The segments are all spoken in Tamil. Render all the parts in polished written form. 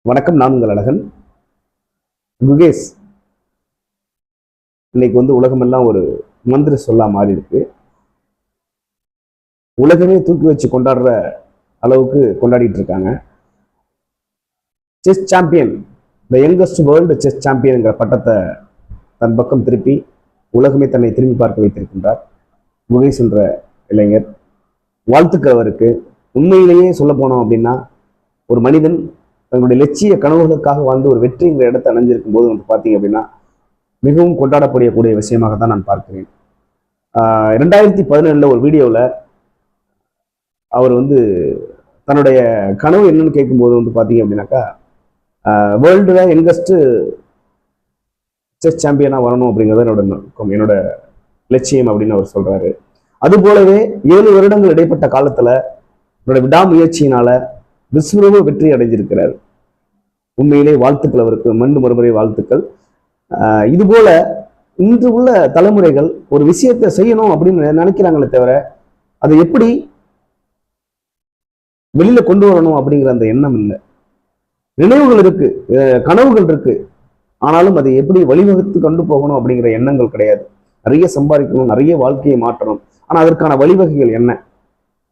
வணக்கம், நான் உங்கள் அழகன். குகேஷ் இன்னைக்கு உலகமெல்லாம் ஒரு மந்திர சொல்லா மாறி இருக்கு. உலகமே தூக்கி வச்சு கொண்டாடுற அளவுக்கு கொண்டாடிட்டு இருக்காங்க. Chess champion, the youngest world chess சாம்பியன்ங்கிற பட்டத்தை தன் பக்கம் திருப்பி உலகமே தன்னை திரும்பி பார்க்க வைத்திருக்கின்றார் குகேஷ் என்ற இளைஞர். வாழ்த்துக்கள் அவருக்கு. உண்மையிலேயே சொல்ல போனோம் அப்படின்னா, ஒரு மனிதன் தங்களுடைய லட்சிய கனவுகளுக்காக வாழ்ந்து ஒரு வெற்றிங்கிற இடத்தை அணைஞ்சிருக்கும் போது பார்த்தீங்க அப்படின்னா மிகவும் கொண்டாடப்படக்கூடிய விஷயமாக தான் நான் பார்க்கிறேன். 2017 ஒரு வீடியோவில் அவர் தன்னுடைய கனவு என்னன்னு கேட்கும்போது பார்த்தீங்க அப்படின்னாக்கா, வேர்ல்டுல யங்கஸ்ட் செஸ் சாம்பியனா வரணும் அப்படிங்கிறது என்னோட நோக்கம், என்னோட லட்சியம் அப்படின்னு அவர் சொல்றாரு. அது போலவே 7 வருடங்கள் இடைப்பட்ட காலத்துல என்னோட விடாமுயற்சியினால விஸ்வரூப வெற்றி அடைஞ்சிருக்கிறார். உண்மையிலே வாழ்த்துக்கள் அவருக்கு, மறுமுறை வாழ்த்துக்கள். இது போல இன்று உள்ள தலைமுறைகள் ஒரு விஷயத்தை செய்யணும் அப்படின்னு நினைக்கிறாங்களே தவிர அதை எப்படி வெளியில கொண்டு வரணும் அப்படிங்கிற அந்த எண்ணம் இல்லை. நினைவுகள் இருக்கு, கனவுகள் இருக்கு, ஆனாலும் அதை எப்படி வழிவகுத்து கொண்டு போகணும் அப்படிங்கிற எண்ணங்கள் கிடையாது. நிறைய சம்பாதிக்கணும், நிறைய வாழ்க்கையை மாற்றணும், ஆனா அதற்கான வழிவகைகள் என்ன?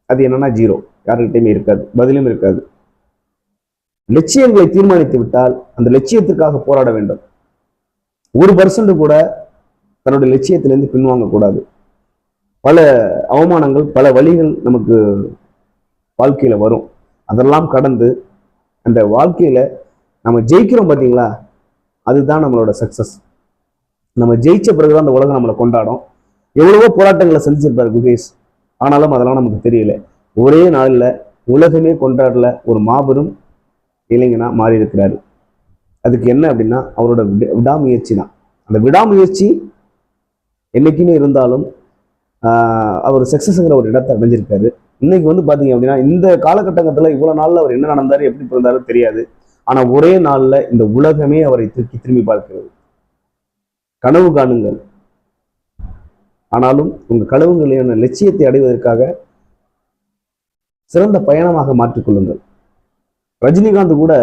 அது என்னன்னா ஜீரோ. யாருக்கிட்டையுமே இருக்காது, பதிலும் இருக்காது. லட்சியங்களை தீர்மானித்து விட்டால் அந்த லட்சியத்துக்காக போராட வேண்டும். 1% கூட தன்னுடைய லட்சியத்திலிருந்து பின்வாங்க கூடாது. பல அவமானங்கள், பல வழிகள் நமக்கு வாழ்க்கையில வரும். அதெல்லாம் கடந்து அந்த வாழ்க்கையில நம்ம ஜெயிக்கிறோம் பார்த்தீங்களா, அதுதான் நம்மளோட சக்சஸ். நம்ம ஜெயிச்ச பிறகுதான் அந்த உலகம் நம்மளை கொண்டாடும். எவ்வளவோ போராட்டங்களை சந்திச்சிருப்பார் குகேஷ், ஆனாலும் அதெல்லாம் நமக்கு தெரியல. ஒரே நாளில் உலகமே கொண்டாடல ஒரு மாபெரும் இளைஞனா மாறி இருக்கிறாரு. அதுக்கு என்ன அப்படின்னா அவரோட விடாமுயற்சி தான். அந்த விடாமுயற்சி என்னைக்குமே இருந்தாலும் அவர் சக்சஸ்ங்கிற ஒரு இடத்தை அடைஞ்சிருக்காரு. இன்னைக்கு பாத்தீங்க அப்படின்னா இந்த காலகட்டத்தில் இவ்வளவு நாள்ல அவர் என்ன நடந்தாரு, எப்படி பிறந்தாரு தெரியாது. ஆனா ஒரே நாள்ல இந்த உலகமே அவரை திரும்பி பார்க்கிறது. கனவு காணுங்கள், ஆனாலும் உங்க கனவுகளின் லட்சியத்தை அடைவதற்காக சிறந்த பயணமாக மாற்றிக்கொள்ளுங்கள். ரஜினிகாந்த் கூட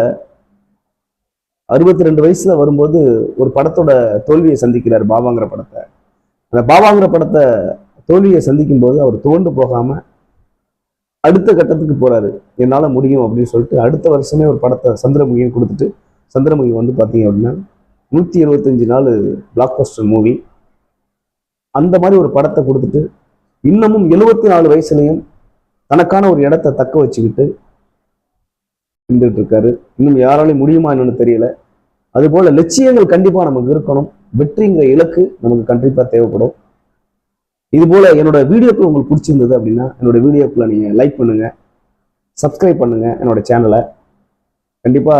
62 வயசுல வரும்போது ஒரு படத்தோட தோல்வியை சந்திக்கிறார், பாபாங்கிற படத்தை. அந்த பாபாங்கிற படத்தை தோல்வியை சந்திக்கும் போது அவர் துவண்டு போகாம அடுத்த கட்டத்துக்கு போறாரு. என்னால முடியும் அப்படின்னு சொல்லிட்டு அடுத்த வருஷமே ஒரு படத்தை சந்திரமுகின்னு கொடுத்துட்டு, சந்திரமுகி பாத்தீங்க அப்படின்னா 125 நாள் பிளாக் பஸ்டர் மூவி. அந்த மாதிரி ஒரு படத்தை கொடுத்துட்டு இன்னமும் 74 வயசுலையும் தனக்கான ஒரு இடத்தை தக்க வச்சுக்கிட்டு இருந்துட்டு இருக்காரு. இன்னும் யாராலையும் முடியுமா என்னன்னு தெரியல. அது போல லட்சியங்கள் கண்டிப்பா நமக்கு இருக்கணும். வெற்றிங்கிற இலக்கு நமக்கு கண்டிப்பா தேவைப்படும். இது போல என்னோட வீடியோக்கள் உங்களுக்கு பிடிச்சிருந்தது அப்படின்னா என்னோட வீடியோக்களை நீங்க லைக் பண்ணுங்க, சப்ஸ்கிரைப் பண்ணுங்க என்னோட சேனலை. கண்டிப்பா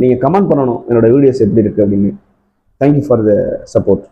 நீங்க கமெண்ட் பண்ணணும் என்னோட வீடியோஸ் எப்படி இருக்கு அப்படின்னு. Thank you for the support.